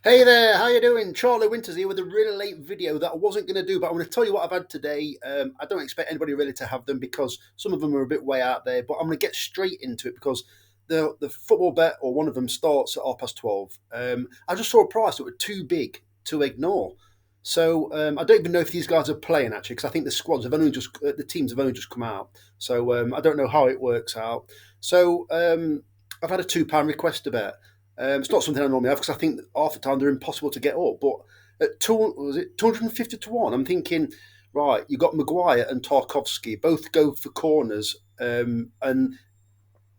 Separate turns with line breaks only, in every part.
Hey there, how you doing? Charlie Winters here with a really late video that I wasn't going to do, but I'm going to tell you what I've had today. I don't expect anybody really to have them because some of them are a bit way out there, but I'm going to get straight into it because the football bet or one of them starts at 12:30. I just saw a price that was too big to ignore. So I don't even know if these guys are playing actually, because I think the teams have only just come out. So I don't know how it works out. So I've had a £2 request to bet. It's not something I normally have because I think that half the time they're impossible to get up. But at 250 to 1, I'm thinking, right, you've got Maguire and Tarkovsky, both go for corners. And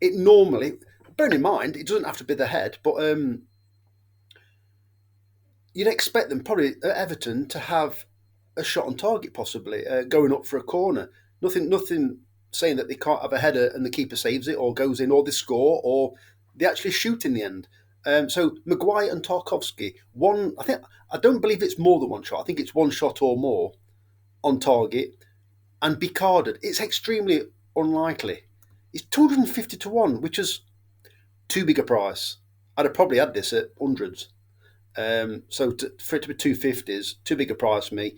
it normally, bearing in mind, it doesn't have to be the head, but you'd expect them probably at Everton to have a shot on target, possibly going up for a corner. Nothing saying that they can't have a header and the keeper saves it or goes in or they score or they actually shoot in the end. So Maguire and Tarkovsky, I don't believe it's more than one shot. I think it's one shot or more on target and be carded. It's extremely unlikely. It's 250 to 1, which is too big a price. I'd have probably had this at hundreds. For it to be 250 is too big a price for me.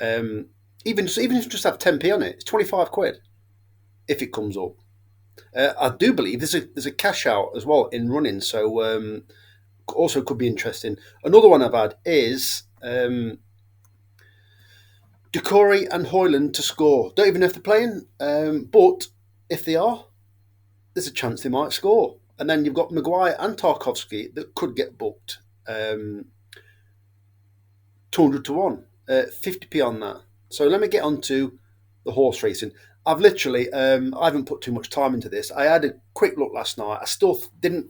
Even if you just have 10p on it, it's 25 quid if it comes up. I do believe there's a cash out as well in running, so also could be interesting. Another one I've had is Decore and Hoyland to score. Don't even know if they're playing, but if they are, there's a chance they might score. And then you've got Maguire and Tarkovsky that could get booked. 200 to 1, 50p on that. So let me get on to the horse racing. I've literally, I haven't put too much time into this. I had a quick look last night. I still didn't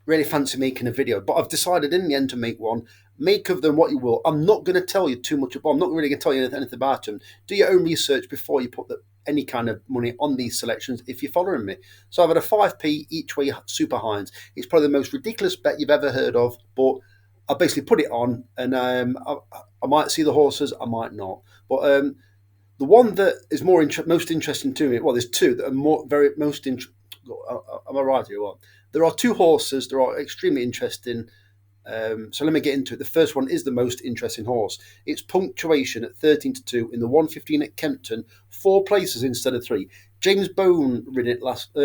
really fancy making a video, but I've decided in the end to make one. Make of them what you will. I'm not going to tell you too much about. I'm not really going to tell you anything about them. Do your own research before you put any kind of money on these selections. If you're following me, so I've had a 5p each way super Heinz. It's probably the most ridiculous bet you've ever heard of, but I basically put it on, and I might see the horses, I might not. But the one that is most interesting to me, well, there's two that are very most interesting. Am I right here? What? There are two horses that are extremely interesting. So let me get into it. The first one is the most interesting horse. It's punctuation at 13 to 2 in the 115 at Kempton, 4 places instead of 3. James Bowen rode it last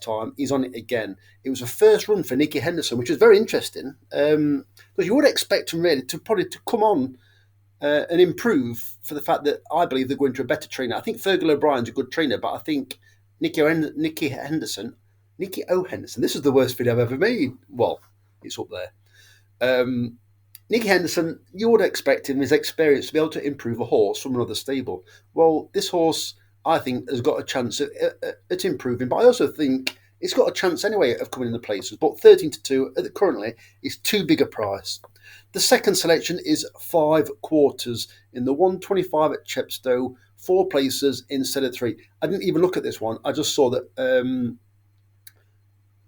time. He's on it again. It was a first run for Nicky Henderson, which is very interesting because you would expect him really to come on and improve for the fact that I believe they're going to a better trainer. I think Fergal O'Brien's a good trainer, but I think Nicky Henderson, Nicky O. Henderson, this is the worst video I've ever made. Well, it's up there. Nicky Henderson, you would expect him, his experience, to be able to improve a horse from another stable. Well, this horse, I think, has got a chance at improving, but I also think it's got a chance anyway of coming in the places. But 13 to 2 currently is too big a price. The second selection is 5 quarters in the 125 at Chepstow, 4 places instead of 3. I didn't even look at this one. I just saw that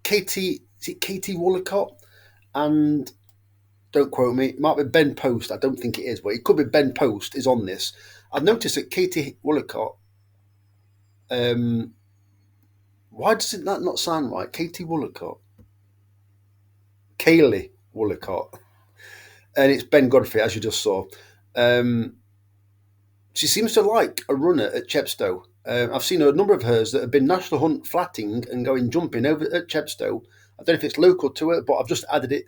Katie Woolacott and don't quote me, it might be Ben Post. I don't think it is, but it could be Ben Post is on this. I've noticed that Katie Woolacott. Why does that not sound right? Katie Woolacott, Kaylee Woolacott, and it's Ben Godfrey, as you just saw. She seems to like a runner at Chepstow. I've seen a number of hers that have been national hunt flatting and going jumping over at Chepstow. I don't know if it's local to it, but I've just added it.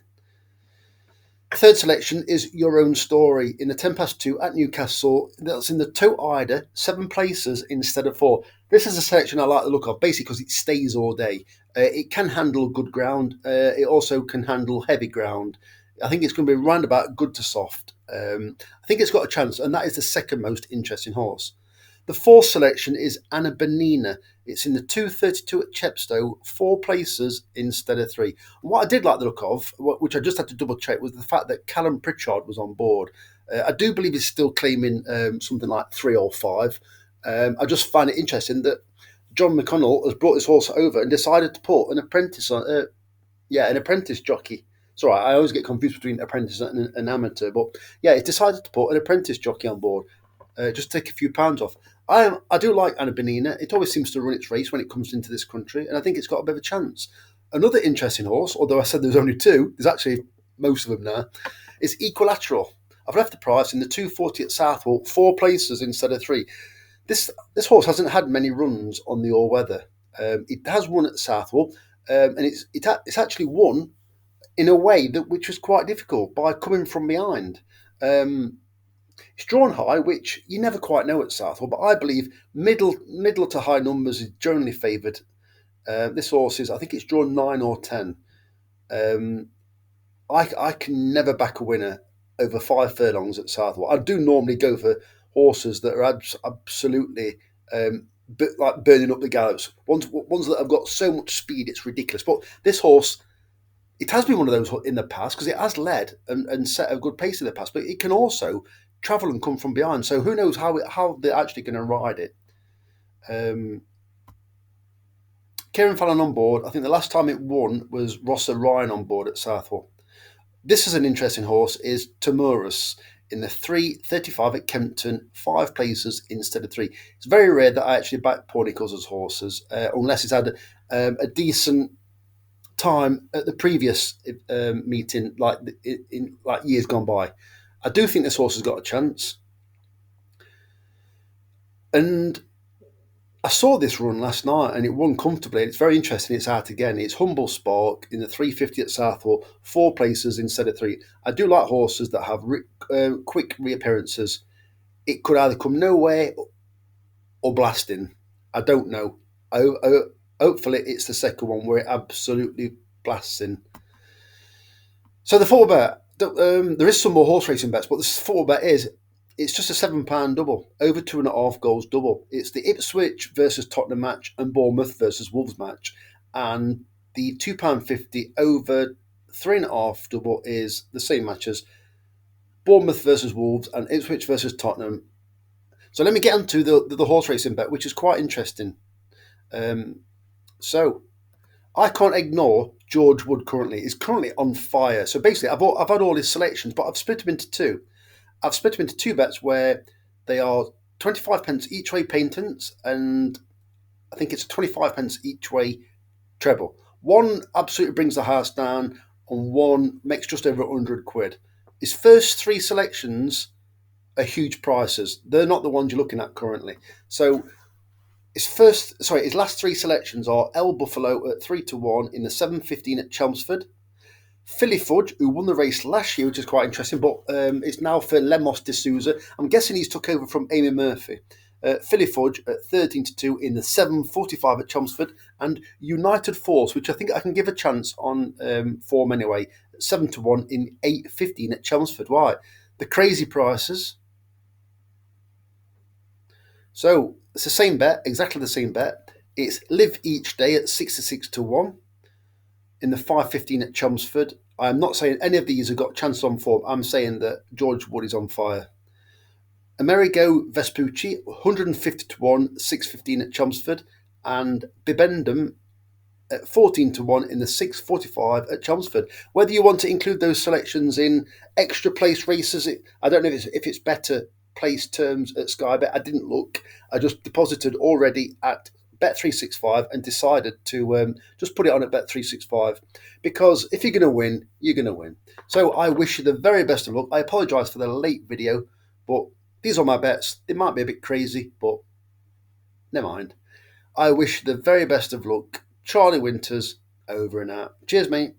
Third selection is Your Own Story in the 10 past 2 at Newcastle. That's in the Tote Ida, 7 places instead of 4. This is a selection I like the look of, basically because it stays all day. It can handle good ground. It also can handle heavy ground. I think it's going to be round about good to soft. I think it's got a chance, and that is the second most interesting horse. The fourth selection is Anna Benina. It's in the 232 at Chepstow, 4 places instead of 3. And what I did like the look of, which I just had to double check, was the fact that Callum Pritchard was on board. I do believe he's still claiming something like 3 or 5. I just find it interesting that John McConnell has brought his horse over and decided to put an apprentice on. An apprentice jockey. It's all right. I always get confused between apprentice and an amateur, but yeah, he's decided to put an apprentice jockey on board. Just take a few pounds off. I do like Anna Benina. It always seems to run its race when it comes into this country, and I think it's got a bit of a chance. Another interesting horse, although I said there's only 2, there's actually most of them now. It's Equilateral. I've left the price in the 240 at Southwell, 4 places instead of 3. This horse hasn't had many runs on the all weather. It has won at Southwell, and it's actually won in a way that which was quite difficult by coming from behind. Um, it's drawn high, which you never quite know at Southwell, but I believe middle to high numbers is generally favoured. This horse is, I think it's drawn 9 or 10. Um, I can never back a winner over 5 furlongs at Southwell. I do normally go for horses that are absolutely like burning up the gallops. Ones that have got so much speed it's ridiculous. But this horse, it has been one of those in the past because it has led and set a good pace in the past. But it can also travel and come from behind. So who knows how they're actually going to ride it. Kieran Fallon on board. I think the last time it won was Rossa Ryan on board at Southwell. This is an interesting horse, is Tamurus in the 3:35 at Kempton, 5 places instead of 3. It's very rare that I actually back Paul Nicholls' horses, unless it's had a decent time at the previous meeting, like in like years gone by. I do think this horse has got a chance. And I saw this run last night and it won comfortably. It's very interesting. It's out again. It's Humble Spark in the 350 at Southwell, 4 places instead of 3. I do like horses that have quick reappearances. It could either come nowhere or blasting. I don't know. Hopefully, it's the second one where it absolutely blasts in. So the four bet, there is some more horse racing bets, but the four bet is it's just a £7 double, over 2.5 goals double. It's the Ipswich versus Tottenham match and Bournemouth versus Wolves match, and the £2.50 over 3.5 double is the same matches: Bournemouth versus Wolves and Ipswich versus Tottenham. So let me get onto the horse racing bet, which is quite interesting. So I can't ignore George Wood currently. He's currently on fire. So basically, I've had all his selections, but I've split them into two. I've split them into 2 bets where they are 25 pence each way paintants, and I think it's 25 pence each way treble. One absolutely brings the house down, and one makes just over 100 quid. His first 3 selections are huge prices. They're not the ones you're looking at currently. So his last 3 selections are El Buffalo at 3-1 in the 7:15 at Chelmsford. Philly Fudge, who won the race last year, which is quite interesting, but it's now for Lemos de Souza. I'm guessing he's took over from Amy Murphy. Philly Fudge at 13-2 in the 7:45 at Chelmsford, and United Force, which I think I can give a chance on form anyway, 7-1 in 8:15 at Chelmsford. Why? The crazy prices. So it's the same bet, exactly the same bet. It's Live Each Day at 66-1 in the 5:15 at Chelmsford. I'm not saying any of these have got chances on form. I'm saying that George Wood is on fire. Amerigo Vespucci, 150-1, 6:15 at Chelmsford, and Bibendum at 14-1 in the 6:45 at Chelmsford. Whether you want to include those selections in extra place races, I don't know if it's better place terms at Sky Bet. I didn't look. I just deposited already at Bet365 and decided to just put it on at Bet365 because if you're going to win, you're going to win. So I wish you the very best of luck. I apologise for the late video, but these are my bets. They might be a bit crazy, but never mind. I wish you the very best of luck. Charlie Winters, over and out. Cheers, mate.